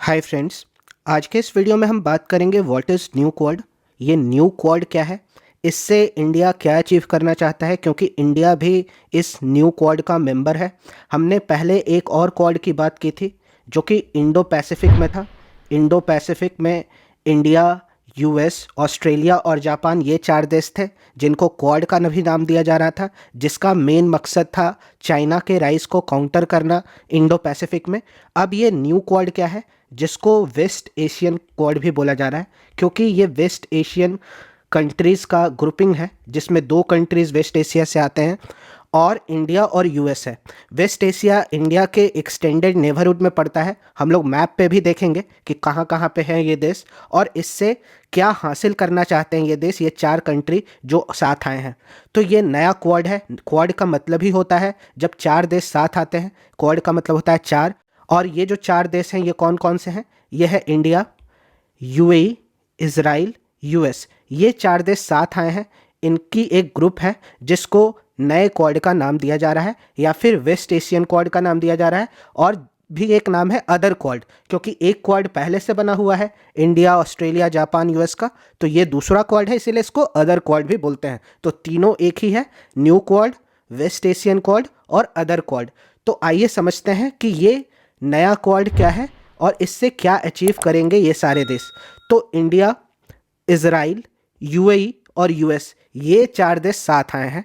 Hi friends, आज के इस वीडियो में हम बात करेंगे व्हाट इज़ न्यू क्वाड। ये न्यू क्वाड क्या है, इससे इंडिया क्या अचीव करना चाहता है, क्योंकि इंडिया भी इस न्यू क्वाड का मेंबर है। हमने पहले एक और क्वाड की बात की थी जो कि इंडो पैसिफिक में था। इंडो पैसिफिक में इंडिया, यूएस, ऑस्ट्रेलिया और जापान, ये चार देश थे जिनको क्वाड का भी नाम दिया जा रहा था, जिसका मेन मकसद था चाइना के राइज को काउंटर करना इंडो पैसिफिक में। अब ये न्यू क्वाड क्या है, जिसको वेस्ट एशियन क्वाड भी बोला जा रहा है, क्योंकि ये वेस्ट एशियन कंट्रीज़ का ग्रुपिंग है जिसमें दो कंट्रीज़ वेस्ट एशिया से आते हैं और इंडिया और यूएस है। वेस्ट एशिया इंडिया के एक्सटेंडेड नेबरहुड में पड़ता है। हम लोग मैप पे भी देखेंगे कि कहाँ कहाँ पे हैं ये देश और इससे क्या हासिल करना चाहते हैं ये देश, ये चार कंट्री जो साथ आए हैं। तो ये नया क्वाड है। क्वाड का मतलब ही होता है जब चार देश साथ आते हैं, क्वाड का मतलब होता है चार। और ये जो चार देश हैं ये कौन कौन से हैं, ये है इंडिया, यूएई, इज़राइल, यूएस। ये चार देश साथ आए हैं, इनकी एक ग्रुप है जिसको नए क्वाड का नाम दिया जा रहा है या फिर वेस्ट एशियन क्वाड का नाम दिया जा रहा है। और भी एक नाम है अदर क्वाड, क्योंकि एक क्वाड पहले से बना हुआ है इंडिया, ऑस्ट्रेलिया, जापान, यूएस का, तो ये दूसरा क्वाड है, इसीलिए इसको अदर क्वाड भी बोलते हैं। तो तीनों एक ही है, new Quad, West Asian Quad और अदर क्वाड। तो आइए समझते हैं कि ये नया क्वाड क्या है और इससे क्या अचीव करेंगे ये सारे देश। तो इंडिया, इज़राइल, यूएई और यूएस, ये चार देश साथ आए हैं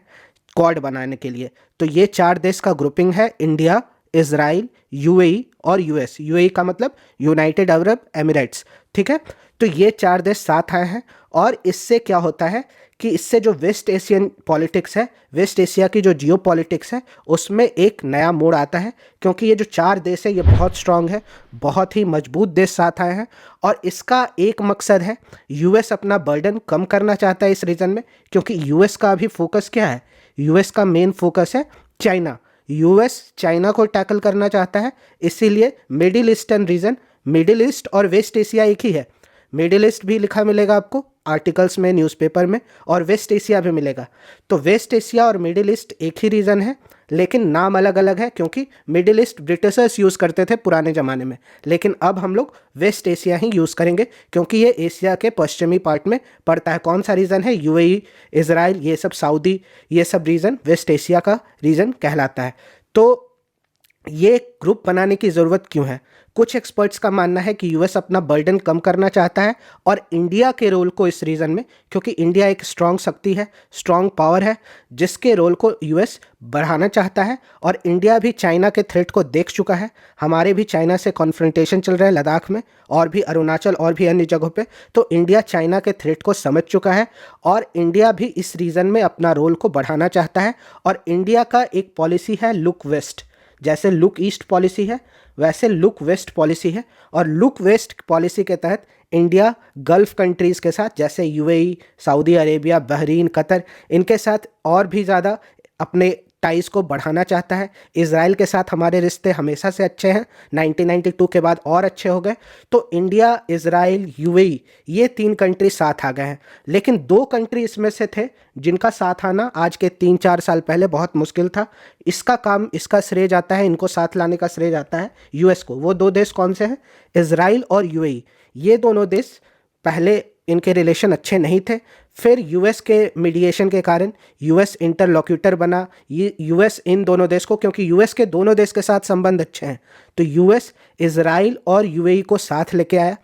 क्वाड बनाने के लिए। तो ये चार देश का ग्रुपिंग है इंडिया, इज़राइल, यूएई और यूएस। यूएई का मतलब यूनाइटेड अरब एमिरेट्स, ठीक है। तो ये चार देश साथ आए हैं और इससे क्या होता है कि इससे जो वेस्ट एशियन पॉलिटिक्स है, वेस्ट एशिया की जो जियो पॉलिटिक्स है, उसमें एक नया मोड़ आता है, क्योंकि ये जो चार देश है ये बहुत स्ट्रांग है, बहुत ही मजबूत देश साथ आए हैं। और इसका एक मकसद है, यूएस अपना बर्डन कम करना चाहता है इस रीजन में, क्योंकि यूएस का अभी फोकस क्या है, यूएस का मेन फोकस है चाइना। यूएस चाइना को टैकल करना चाहता है, इसीलिए middle eastern region, middle east और वेस्ट एशिया एक ही है। मिडिल ईस्ट भी लिखा मिलेगा आपको आर्टिकल्स में, न्यूज़पेपर में, और वेस्ट एशिया भी मिलेगा। तो वेस्ट एशिया और मिडिल ईस्ट एक ही रीजन है, लेकिन नाम अलग अलग है, क्योंकि मिडिल ईस्ट ब्रिटिशर्स यूज़ करते थे पुराने ज़माने में, लेकिन अब हम लोग वेस्ट एशिया ही यूज़ करेंगे, क्योंकि ये एशिया के पश्चिमी पार्ट में पड़ता है। कौन सा रीजन है, यूएई, इज़राइल, ये सब सऊदी, ये सब रीजन वेस्ट एशिया का रीजन कहलाता है। तो ये ग्रुप बनाने की ज़रूरत क्यों है? कुछ एक्सपर्ट्स का मानना है कि यूएस अपना बर्डन कम करना चाहता है और इंडिया के रोल को इस रीजन में, क्योंकि इंडिया एक स्ट्रांग शक्ति है, स्ट्रांग पावर है, जिसके रोल को यूएस बढ़ाना चाहता है। और इंडिया भी चाइना के थ्रेट को देख चुका है, हमारे भी चाइना से कॉन्फ्रंटेशन चल रहा है लद्दाख में और भी अरुणाचल और भी अन्य जगहों पे। तो इंडिया चाइना के थ्रेट को समझ चुका है और इंडिया भी इस रीजन में अपना रोल को बढ़ाना चाहता है। और इंडिया का एक पॉलिसी है लुक वेस्ट, जैसे लुक ईस्ट पॉलिसी है वैसे लुक वेस्ट पॉलिसी है। और लुक वेस्ट पॉलिसी के तहत इंडिया गल्फ कंट्रीज़ के साथ, जैसे UAE, Saudi Arabia, Bahrain, Qatar, इनके साथ और भी ज़्यादा अपने टाइज को बढ़ाना चाहता है। इज़राइल के साथ हमारे रिश्ते हमेशा से अच्छे हैं, 1992 के बाद और अच्छे हो गए। तो इंडिया, इज़राइल, यूएई, ये तीन कंट्री साथ आ गए हैं। लेकिन दो कंट्री इसमें से थे जिनका साथ आना आज के 3-4 साल पहले बहुत मुश्किल था। इसका काम, इसका श्रेय जाता है, इनको साथ लाने का श्रेय जाता है यूएस को। वो दो देश कौन से हैं, इज़राइल और यूएई। ये दोनों देश पहले इनके रिलेशन अच्छे नहीं थे, फिर यूएस के मीडिएशन के कारण यूएस इंटरलॉक्यूटर बना। ये यूएस इन दोनों देश को, क्योंकि यूएस के दोनों देश के साथ संबंध अच्छे हैं, तो यूएस इज़राइल और यूएई को साथ लेके आया।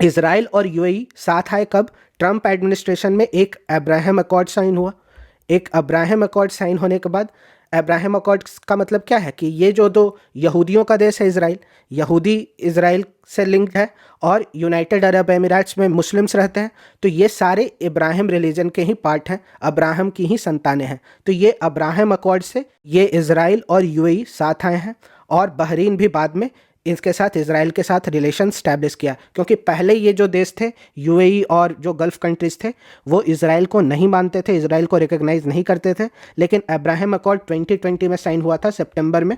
इज़राइल और यूएई साथ आए कब, ट्रंप एडमिनिस्ट्रेशन में एक अब्राहम अकॉर्ड साइन हुआ। एक अब्राहम अकॉर्ड साइन होने के बाद, अब्राहम अकॉर्ड का मतलब क्या है कि ये जो दो यहूदियों का देश है इज़राइल, यहूदी इज़राइल से लिंक्ड है और यूनाइटेड अरब एमिरेट्स में मुस्लिम्स रहते हैं, तो ये सारे इब्राहिम रिलीजन के ही पार्ट हैं, अब्राहम की ही संतानें हैं। तो ये अब्राहम अकॉर्ड से ये इज़राइल और यूएई साथ आए हैं। और बहरीन भी बाद में इसके साथ, इज़राइल के साथ रिलेशन स्टैब्लिश किया, क्योंकि पहले ये जो देश थे यूएई और जो गल्फ़ कंट्रीज़ थे वो इज़राइल को नहीं मानते थे, इज़राइल को रिकग्नाइज़ नहीं करते थे। लेकिन अब्राहम अकॉर्ड 2020 में साइन हुआ था सितंबर में।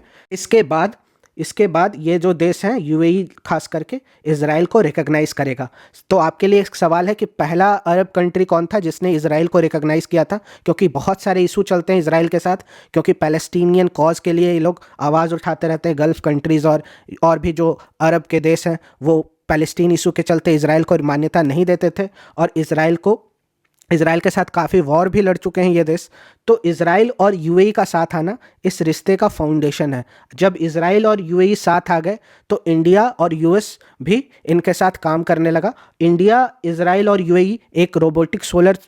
इसके बाद ये जो देश हैं यूएई खास करके इज़राइल को रिकग्नाइज़ करेगा। तो आपके लिए एक सवाल है कि पहला अरब कंट्री कौन था जिसने इज़राइल को रिकग्नाइज़ किया था, क्योंकि बहुत सारे इशू चलते हैं इज़राइल के साथ, क्योंकि पैलेस्टीनियन कॉज के लिए ये लोग आवाज़ उठाते रहते हैं, गल्फ़ कंट्रीज़ और भी जो अरब के देश हैं वो पैलेस्टीन इशू के चलते इजराइल को मान्यता नहीं देते थे और इजराइल के साथ काफ़ी वॉर भी लड़ चुके हैं ये देश। तो इजराइल और यूएई का साथ आना इस रिश्ते का फाउंडेशन है। जब इजराइल और यूएई साथ आ गए तो इंडिया और यूएस भी इनके साथ काम करने लगा। इंडिया, इजराइल और यूएई एक रोबोटिक सोलर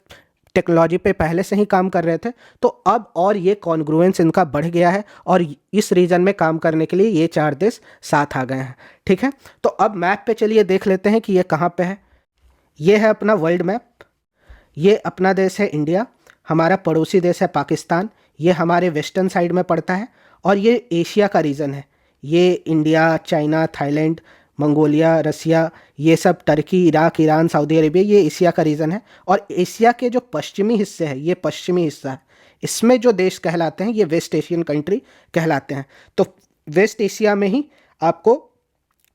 टेक्नोलॉजी पे पहले से ही काम कर रहे थे, तो अब और ये कॉन्ग्रुएंस इनका बढ़ गया है और इस रीजन में काम करने के लिए ये 4 देश साथ आ गए हैं। ठीक है, तो अब मैप पे चलिए देख लेते हैं कि ये कहाँ पे है। ये है अपना वर्ल्ड मैप। ये अपना देश है इंडिया, हमारा पड़ोसी देश है पाकिस्तान, ये हमारे वेस्टर्न साइड में पड़ता है और ये एशिया का रीजन है। ये इंडिया, चाइना, थाईलैंड, मंगोलिया, रसिया, ये सब, Turkey, Iraq, Iran, Saudi Arabia, ये एशिया का रीजन है। और एशिया के जो पश्चिमी हिस्से हैं, ये पश्चिमी हिस्सा है, इसमें जो देश कहलाते हैं ये वेस्ट एशियन कंट्री कहलाते हैं। तो वेस्ट एशिया में ही आपको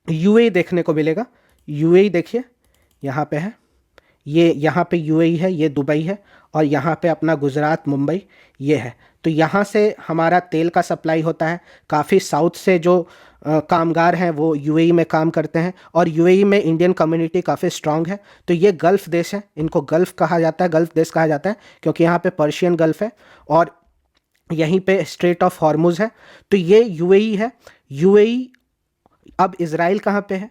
यूएई देखने को मिलेगा। यूएई देखिए यहाँ पे है, ये यहाँ पे यूएई है, ये दुबई है और यहाँ पे अपना गुजरात, मुंबई ये है। तो यहाँ से हमारा तेल का सप्लाई होता है। काफ़ी साउथ से जो कामगार हैं वो यूएई में काम करते हैं और यूएई में इंडियन कम्युनिटी काफ़ी स्ट्रांग है। तो ये गल्फ़ देश है, इनको गल्फ़ कहा जाता है, गल्फ़ देश कहा जाता है क्योंकि यहाँ पे पर्शियन गल्फ़ है और यहीं पे स्ट्रेट ऑफ हॉर्मुज़ है। तो ये यूएई है। यूएई, अब इज़राइल कहाँ पे है?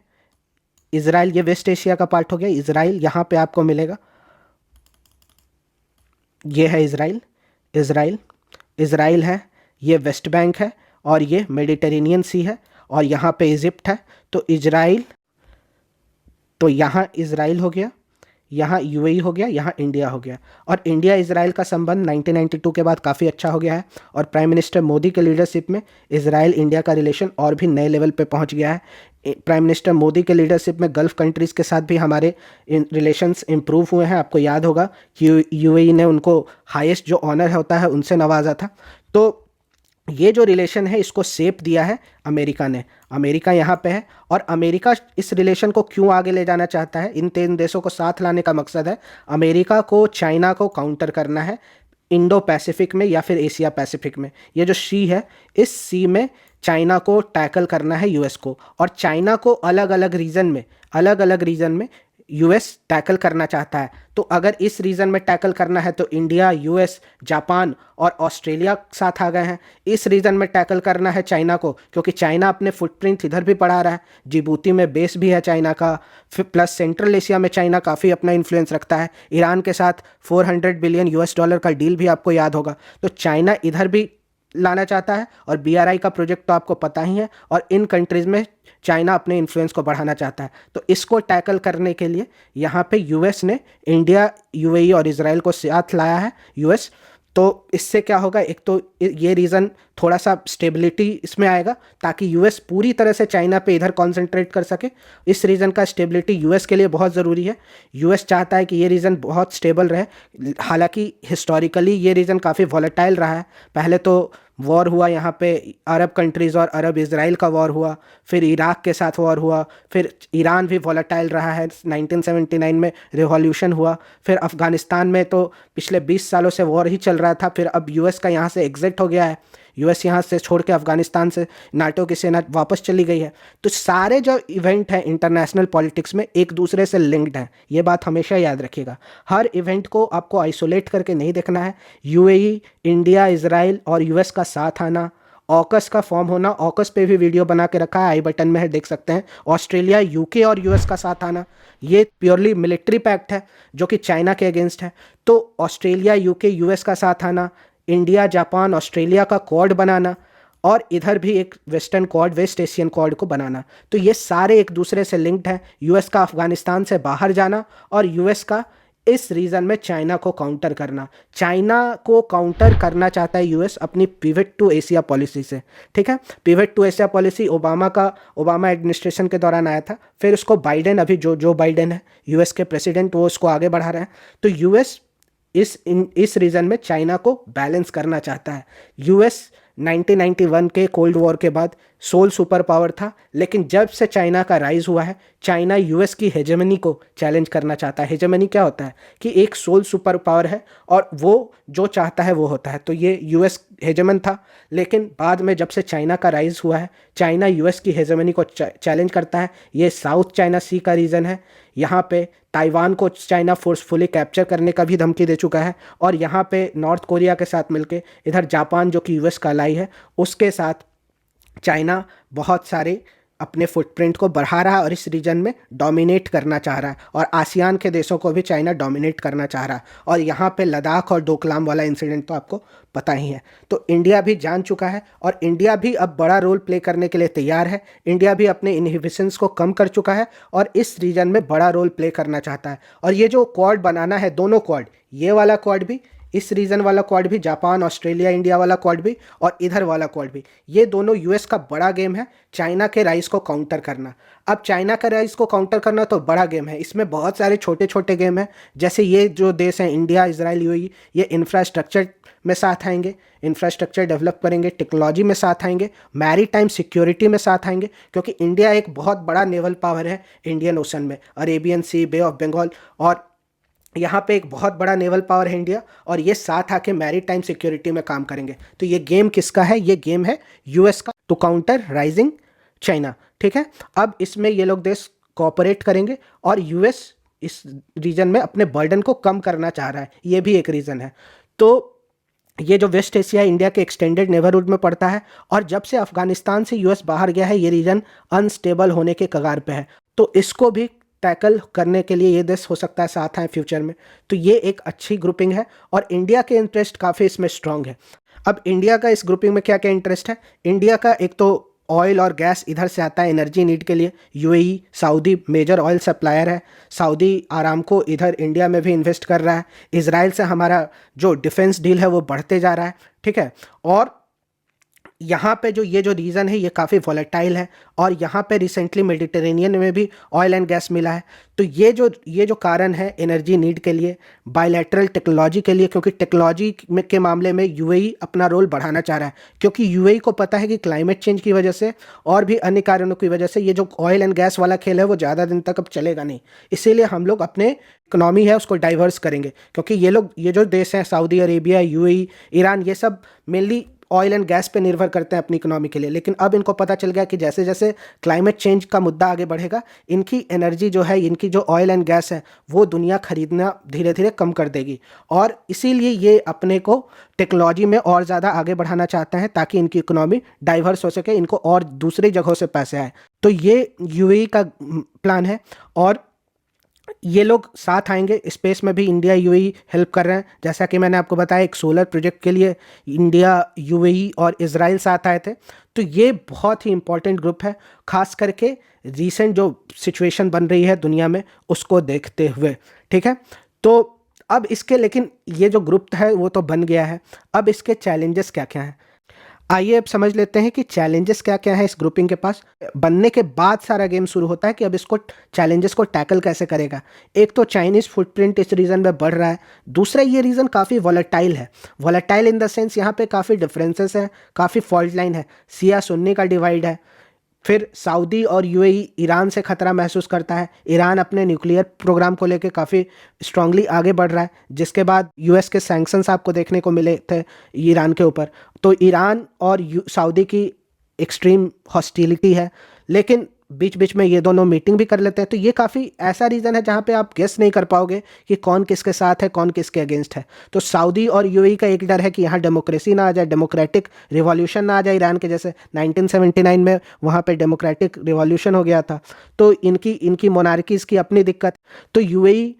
इज़राइल, ये वेस्ट एशिया का पार्ट हो गया। इज़राइल यहाँ पे आपको मिलेगा, ये है इज़राइल। इज़राइल है, ये वेस्ट बैंक है और ये मेडिटेरेनियन सी है और यहाँ पे इजिप्ट है। तो इज़राइल, तो यहाँ इज़राइल हो गया, यहाँ यूएई हो गया, यहाँ इंडिया हो गया। और इंडिया इज़राइल का संबंध 1992 के बाद काफ़ी अच्छा हो गया है और प्राइम मिनिस्टर मोदी के लीडरशिप में इज़राइल इंडिया का रिलेशन और भी नए लेवल पे पहुंच गया है। प्राइम मिनिस्टर मोदी के लीडरशिप में गल्फ़ कंट्रीज़ के साथ भी हमारे रिलेशंस इम्प्रूव हुए हैं। आपको याद होगा कि यूएई ने उनको हाईएस्ट जो ऑनर होता है उनसे नवाजा था। तो ये जो रिलेशन है इसको शेप दिया है अमेरिका ने। अमेरिका यहाँ पे है और अमेरिका इस रिलेशन को क्यों आगे ले जाना चाहता है, इन 3 देशों को साथ लाने का मकसद है अमेरिका को चाइना को काउंटर करना है इंडो पैसिफिक में या फिर एशिया पैसिफिक में। ये जो सी है, इस सी में चाइना को टैकल करना है यूएस को, और चाइना को अलग अलग रीजन में यूएस टैकल करना चाहता है। तो अगर इस रीजन में टैकल करना है तो इंडिया, यूएस, जापान और ऑस्ट्रेलिया साथ आ गए हैं। इस रीजन में टैकल करना है चाइना को क्योंकि चाइना अपने फुटप्रिंट इधर भी बढ़ा रहा है। जिबूती में बेस भी है चाइना का, प्लस सेंट्रल एशिया में चाइना काफ़ी अपना इन्फ्लुएंस रखता है। ईरान के साथ $400 बिलियन US का डील भी आपको याद होगा। तो चाइना इधर भी लाना चाहता है और बीआरआई का प्रोजेक्ट तो आपको पता ही है, और इन कंट्रीज़ में चाइना अपने इन्फ्लुएंस को बढ़ाना चाहता है। तो इसको टैकल करने के लिए यहाँ पे यूएस ने इंडिया, यूएई और इजराइल को साथ लाया है यूएस। तो इससे क्या होगा, एक तो ये रीज़न थोड़ा सा स्टेबिलिटी इसमें आएगा ताकि यूएस पूरी तरह से चाइना पे इधर कंसंट्रेट कर सके। इस रीजन का स्टेबिलिटी यूएस के लिए बहुत ज़रूरी है। यूएस चाहता है कि ये रीजन बहुत स्टेबल रहे। हालांकि हिस्टोरिकली ये रीजन काफ़ी वॉलेटाइल रहा है। पहले तो वॉर हुआ यहाँ पे अरब कंट्रीज़ और अरब इज़राइल का वॉर हुआ, फिर इराक के साथ वॉर हुआ, फिर ईरान भी वॉलेटाइल रहा है। 1979 में रिवॉल्यूशन हुआ, फिर अफ़गानिस्तान में तो पिछले 20 सालों से वॉर ही चल रहा था। फिर अब यूएस का यहाँ से एग्जिट हो गया है, यूएस यहाँ से छोड़ के अफगानिस्तान से नाटो की सेना वापस चली गई है। तो सारे जो इवेंट हैं इंटरनेशनल पॉलिटिक्स में एक दूसरे से लिंक्ड हैं, ये बात हमेशा याद रखिएगा। हर इवेंट को आपको आइसोलेट करके नहीं देखना है। यूएई, इंडिया, इजराइल और यूएस का साथ आना, ऑकस का फॉर्म होना, ऑकस पे भी वीडियो बना के रखा है, आई बटन में है, देख सकते हैं। ऑस्ट्रेलिया, यूके और यूएस का साथ आना, ये प्योरली मिलिट्री पैक्ट है जो कि चाइना के अगेंस्ट है। तो ऑस्ट्रेलिया, यूके, यूएस का साथ आना, इंडिया, जापान, ऑस्ट्रेलिया का क्वाड बनाना और इधर भी एक western Quad, West Asian Quad को बनाना, तो ये सारे एक दूसरे से लिंक्ड हैं। यूएस का अफगानिस्तान से बाहर जाना और यूएस का इस रीजन में चाइना को काउंटर करना। चाइना को काउंटर करना चाहता है यूएस अपनी पिवट टू एशिया पॉलिसी से। ठीक है, pivot to Asia policy Obama administration के दौरान आया था। फिर उसको बाइडेन, अभी जो बाइडेन है यूएस के प्रेसिडेंट, वो उसको आगे बढ़ा रहे हैं। तो यूएस इस रीजन में चाइना को बैलेंस करना चाहता है। यूएस 1991 के कोल्ड वॉर के बाद सोल सुपर पावर था, लेकिन जब से चाइना का राइज हुआ है, चाइना यूएस की हेजेमनी को चैलेंज करना चाहता है। हेजेमनी क्या होता है कि एक सोल सुपर पावर है और वो जो चाहता है वो होता है। तो ये यूएस हेजेमन था, लेकिन बाद में जब से चाइना का राइज हुआ है, चाइना यूएस की हेजेमनी को चैलेंज करता है। ये साउथ चाइना सी का रीजन है। यहाँ पे ताइवान को चाइना फोर्सफुली कैप्चर करने का भी धमकी दे चुका है, और यहाँ पे नॉर्थ कोरिया के साथ मिलके इधर जापान जो कि यूएस का अलाई है उसके साथ चाइना बहुत सारे अपने फुटप्रिंट को बढ़ा रहा है और इस रीजन में डोमिनेट करना चाह रहा है, और आसियान के देशों को भी चाइना डोमिनेट करना चाह रहा है। और यहाँ पे लद्दाख और डोकलाम वाला इंसिडेंट तो आपको पता ही है। तो इंडिया भी जान चुका है और इंडिया भी अब बड़ा रोल प्ले करने के लिए तैयार है। इंडिया भी अपने इनहिबिशंस को कम कर चुका है और इस रीजन में बड़ा रोल प्ले करना चाहता है। और ये जो क्वाड बनाना है, दोनों क्वाड, ये वाला क्वाड भी, इस रीजन वाला क्वाड भी, जापान ऑस्ट्रेलिया इंडिया वाला क्वाड भी, और इधर वाला क्वाड भी, ये दोनों यूएस का बड़ा गेम है चाइना के राइज को काउंटर करना। अब चाइना का राइज को काउंटर करना तो बड़ा गेम है, इसमें बहुत सारे छोटे छोटे गेम हैं। जैसे ये जो देश हैं इंडिया, इजराइल, यूएई, ये इंफ्रास्ट्रक्चर में साथ आएंगे, इंफ्रास्ट्रक्चर डेवलप करेंगे, टेक्नोलॉजी में साथ आएंगे, मैरी टाइम सिक्योरिटी में साथ आएंगे, क्योंकि इंडिया एक बहुत बड़ा नेवल पावर है इंडियन ओशन में, Arabian Sea, Bay of Bengal, और यहाँ पे एक बहुत बड़ा नेवल पावर है इंडिया, और ये साथ आके मैरी टाइम सिक्योरिटी में काम करेंगे। तो ये गेम किसका है? ये गेम है यूएस का, टू काउंटर राइजिंग चाइना। ठीक है, अब इसमें ये लोग देश कोऑपरेट करेंगे और यूएस इस रीजन में अपने बर्डन को कम करना चाह रहा है, ये भी एक रीज़न है। तो ये जो वेस्ट एशिया इंडिया के एक्सटेंडेड नेबरहुड में पड़ता है, और जब से अफगानिस्तान से यूएस बाहर गया है, ये रीजन अनस्टेबल होने के कगार पे है। तो इसको भी टैकल करने के लिए ये देश हो सकता है साथ आए फ्यूचर में। तो ये एक अच्छी ग्रुपिंग है और इंडिया के इंटरेस्ट काफ़ी इसमें स्ट्रांग है। अब इंडिया का इस ग्रुपिंग में क्या क्या इंटरेस्ट है? इंडिया का एक तो ऑयल और गैस इधर से आता है एनर्जी नीड के लिए। UAE, Saudi major oil supplier है। सऊदी आरामको इधर इंडिया में भी इन्वेस्ट कर रहा है। इजराइल से हमारा जो डिफेंस डील है वो बढ़ते जा रहा है। ठीक है, और यहाँ पे जो ये जो रीज़न है ये काफ़ी वॉलेटाइल है, और यहाँ पे रिसेंटली मेडिटेरेनियन में भी ऑयल एंड गैस मिला है। तो ये जो कारण है एनर्जी नीड के लिए, बायलैटरल टेक्नोलॉजी के लिए, क्योंकि टेक्नोलॉजी के मामले में यूएई अपना रोल बढ़ाना चाह रहा है, क्योंकि यूएई को पता है कि क्लाइमेट चेंज की वजह से और भी अन्य कारणों की वजह से ये जो ऑयल एंड गैस वाला खेल है वो ज़्यादा दिन तक अब चलेगा नहीं। इसीलिए हम लोग अपने इकोनॉमी है उसको डाइवर्स करेंगे, क्योंकि ये जो देश हैं सऊदी अरेबिया, यूएई, ईरान, ये सब मेनली ऑयल एंड गैस पे निर्भर करते हैं अपनी इकोनॉमी के लिए। लेकिन अब इनको पता चल गया कि जैसे जैसे क्लाइमेट चेंज का मुद्दा आगे बढ़ेगा, इनकी एनर्जी जो है, इनकी जो ऑयल एंड गैस है, वो दुनिया खरीदना धीरे धीरे कम कर देगी, और इसीलिए ये अपने को टेक्नोलॉजी में और ज़्यादा आगे बढ़ाना चाहते हैं ताकि इनकी इकोनॉमी डाइवर्स हो सके, इनको और दूसरी जगहों से पैसे आए। तो ये यूएई का प्लान है, और ये लोग साथ आएंगे। स्पेस में भी इंडिया यूएई हेल्प कर रहे हैं। जैसा कि मैंने आपको बताया, एक सोलर प्रोजेक्ट के लिए इंडिया, यूएई और इजराइल साथ आए थे। तो ये बहुत ही इंपॉर्टेंट ग्रुप है, खास करके रीसेंट जो सिचुएशन बन रही है दुनिया में उसको देखते हुए। ठीक है, तो अब इसके, लेकिन ये जो ग्रुप है वो तो बन गया है, अब इसके चैलेंजेस क्या क्या हैं आइए अब समझ लेते हैं कि चैलेंजेस क्या क्या है इस ग्रुपिंग के पास। बनने के बाद सारा गेम शुरू होता है कि अब इसको चैलेंजेस को टैकल कैसे करेगा। एक तो चाइनीज़ फुटप्रिंट इस रीजन में बढ़ रहा है। दूसरा, ये रीजन काफ़ी वॉलेटाइल है। वॉलेटाइल इन द सेंस यहाँ पे काफ़ी डिफरेंसेस हैं, काफ़ी फॉल्ट लाइन है, सिया सुन्नी का डिवाइड है। फिर सऊदी और यूएई ईरान से खतरा महसूस करता है। ईरान अपने न्यूक्लियर प्रोग्राम को लेकर काफ़ी स्ट्रांगली आगे बढ़ रहा है, जिसके बाद यूएस के सैंक्शंस आपको देखने को मिले थे ईरान के ऊपर। तो ईरान और सऊदी की एक्सट्रीम हॉस्टिलिटी है, लेकिन बीच बीच में ये दोनों मीटिंग भी कर लेते हैं। तो ये काफ़ी ऐसा रीज़न है जहाँ पे आप गेस नहीं कर पाओगे कि कौन किसके साथ है, कौन किसके अगेंस्ट है। तो सऊदी और यूएई का एक डर है कि यहाँ डेमोक्रेसी ना आ जाए, डेमोक्रेटिक रिवॉल्यूशन ना आ जाए ईरान के जैसे 1979 में वहाँ पे डेमोक्रेटिक रिवॉल्यूशन हो गया था। तो इनकी मोनार्कीज़ की अपनी दिक्कत। तो यूएई,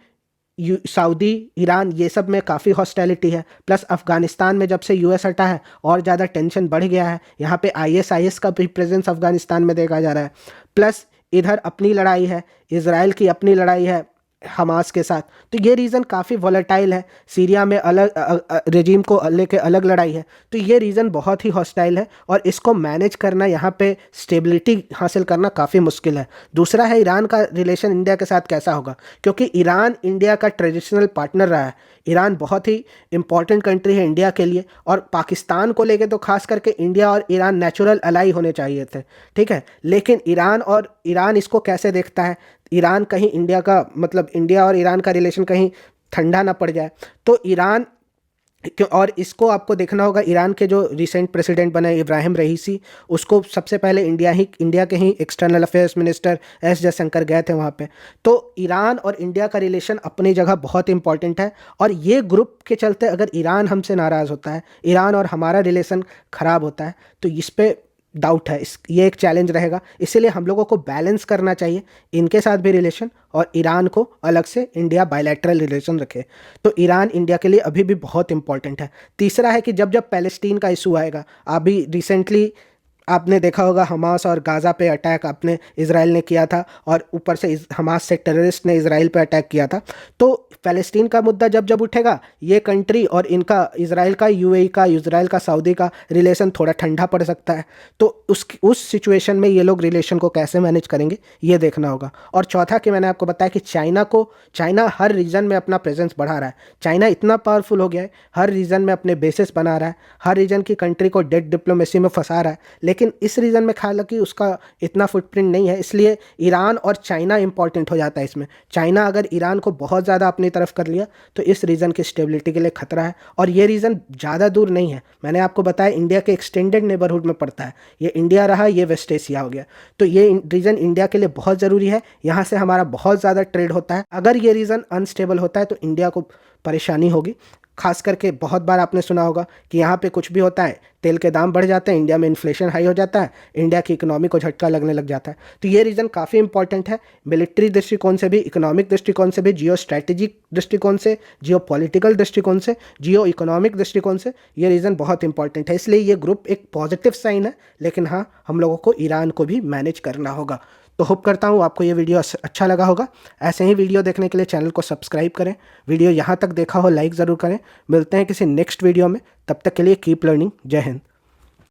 सऊदी, ईरान, ये सब में काफ़ी हॉस्टिलिटी है। प्लस अफ़गानिस्तान में जब से यूएस हटा है और ज़्यादा टेंशन बढ़ गया है। यहाँ पे आईएसआईएस का भी प्रेजेंस अफ़गानिस्तान में देखा जा रहा है। प्लस इधर अपनी लड़ाई है, इजराइल की अपनी लड़ाई है, हमास के साथ। तो ये रीज़न काफ़ी वॉलेटाइल है। सीरिया में अलग रेजिम को लेके अलग लड़ाई है, तो ये रीज़न बहुत ही हॉस्टाइल है और इसको मैनेज करना, यहाँ पे स्टेबिलिटी हासिल करना काफ़ी मुश्किल है। दूसरा है ईरान का रिलेशन इंडिया के साथ कैसा होगा, क्योंकि ईरान इंडिया का ट्रेडिशनल पार्टनर रहा है। ईरान बहुत ही इंपॉर्टेंट कंट्री है इंडिया के लिए, और पाकिस्तान को लेके तो खास करके इंडिया और ईरान नेचुरल अलाई होने चाहिए थे, ठीक है। लेकिन ईरान इसको कैसे देखता है, ईरान कहीं इंडिया का मतलब इंडिया और ईरान का रिलेशन कहीं ठंडा ना पड़ जाए, तो ईरान क्यों। और इसको आपको देखना होगा, ईरान के जो रिसेंट प्रेसिडेंट बने इब्राहिम रईसी, उसको सबसे पहले इंडिया के ही external affairs minister S Jaishankar गए थे वहाँ पे। तो ईरान और इंडिया का रिलेशन अपनी जगह बहुत इंपॉर्टेंट है, और ये ग्रुप के चलते अगर ईरान हमसे नाराज़ होता है, ईरान और हमारा रिलेशन ख़राब होता है, तो इस पर डाउट है, ये एक चैलेंज रहेगा। इसीलिए हम लोगों को बैलेंस करना चाहिए, इनके साथ भी रिलेशन और ईरान को अलग से इंडिया बायलैटरल रिलेशन रखे। तो ईरान इंडिया के लिए अभी भी बहुत इंपॉर्टेंट है। तीसरा है कि जब जब पैलेस्टीन का इशू आएगा, अभी रिसेंटली आपने देखा होगा हमास और गाज़ा पे अटैक आपने इसराइल ने किया था, और ऊपर से हमास से टेररिस्ट ने इसराइल पे अटैक किया था। तो फ़लस्तीन का मुद्दा जब जब उठेगा, ये कंट्री और इनका इसराइल का, यूएई का, इसराइल का, सऊदी का रिलेशन थोड़ा ठंडा पड़ सकता है। तो उस सिचुएशन में ये लोग रिलेशन को कैसे मैनेज करेंगे, ये देखना होगा। और चौथा कि मैंने आपको बताया कि चाइना हर रीजन में अपना प्रेजेंस बढ़ा रहा है। चाइना इतना पावरफुल हो गया है, हर रीजन में अपने बेसिस बना रहा है, हर रीजन की कंट्री को डेट डिप्लोमेसी में फंसा रहा है। लेकिन इस रीजन में हालांकि उसका इतना फुटप्रिंट नहीं है, इसलिए ईरान और चाइना इंपॉर्टेंट हो जाता है इसमें। चाइना अगर ईरान को बहुत ज़्यादा अपनी तरफ कर लिया तो इस रीजन की स्टेबिलिटी के लिए खतरा है। और ये रीजन ज़्यादा दूर नहीं है, मैंने आपको बताया इंडिया के एक्सटेंडेड नेबरहुड में पड़ता है। ये इंडिया रहा, ये वेस्ट एशिया हो गया, तो ये रीजन इंडिया के लिए बहुत ज़रूरी है। यहाँ से हमारा बहुत ज़्यादा ट्रेड होता है। अगर ये रीजन अनस्टेबल होता है तो इंडिया को परेशानी होगी। खास करके बहुत बार आपने सुना होगा कि यहाँ पे कुछ भी होता है, तेल के दाम बढ़ जाते हैं, इंडिया में इन्फ्लेशन हाई हो जाता है, इंडिया की इकोनॉमी को झटका लगने लग जाता है। तो ये रीज़न काफ़ी इंपॉर्टेंट है, मिलिट्री दृष्टिकोण से भी, इकोनॉमिक दृष्टिकोण से भी, जियो स्ट्रैटेजिक दृष्टिकोण से, जियो पॉलिटिकल दृष्टिकोण से, जियो इकोनॉमिक दृष्टिकोण से ये रीज़न बहुत इंपॉर्टेंट है। इसलिए ये ग्रुप एक पॉजिटिव साइन है, लेकिन हाँ, हम लोगों को ईरान को भी मैनेज करना होगा। तो होप करता हूँ आपको ये वीडियो अच्छा लगा होगा। ऐसे ही वीडियो देखने के लिए चैनल को सब्सक्राइब करें। वीडियो यहाँ तक देखा हो लाइक ज़रूर करें। मिलते हैं किसी नेक्स्ट वीडियो में, तब तक के लिए कीप लर्निंग। जय हिंद।